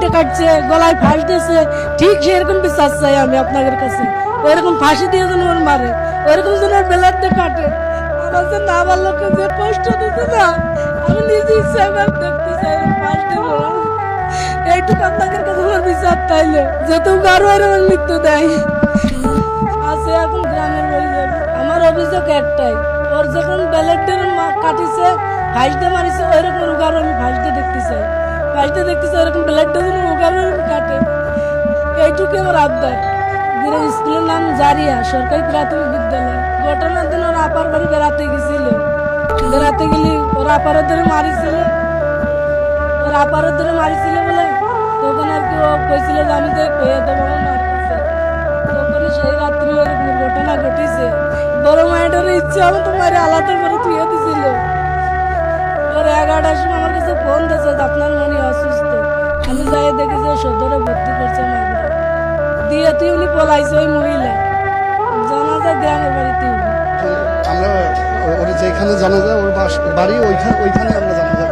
ব্লেডে কাটছে, গলায় ফাঁস দিয়েছে, ঠিক সেরকম বিচার চাই আমি আপনাদের কাছে। ওইরকম ফাঁসি দিয়ে যেন ওর মারে, ওইরকম যেন ব্লেডে কাটে। আমার যে না আমার লোককে যে কষ্ট দিচ্ছে না, আমি নিজে ইচ্ছা করে দেখতে চাই ফাঁস দিয়ে মরা। এইটুকু আপনাদের কাছে আমার বিচার তাইলে যেহেতু কারো এরকম মৃত্যু দেয় আছে এখন গ্রামের বাড়ি যাবে। আমার অভিযোগ একটাই, ওর যখন ব্যালেটের কাটিছে ফাঁস দিয়ে মারিছে, ওইরকম উগারও আমি ফাঁস দিয়ে দেখতে চাই। ফাঁস দিয়ে দেখতে চাই ওরকম ব্যালেটটা যেন উগারও কাটে, এইটুকু আমার আবদার। স্কুলের নাম জারিয়া সরকারি প্রাথমিক বিদ্যালয়। ঘটনার দিন ওর আপার বাড়ি বেড়াতে গেছিল, বেড়াতে গেলি ওর আপারও ধরে মারিছিল, ওর আপারও ধরে মারিছিল বলে তখন আর কি ও কইছিল যে আমি যে কয়ে দেবো আমার মারতেছে। তখন সেই রাত্রি এরকম ঘটনা ঘটেছে। বড় মায়ের ইচ্ছে আমি তোমার আলাদা করে থুয়ে দিছিল। ওর 11টার সময় আমার কাছে ফোন দিয়েছে যে আপনার মনে অসুস্থ। আমি যাই দেখি যে সদরে ভর্তি করছে মাগুরা দিয়ে, তুই উনি পলাইছে ওই মহিলা জানাজা গ্রামের বাড়িতে। আমরা যেখানে জানা যায় ওর বাড়ি ওইখানে আমরা জানা যায়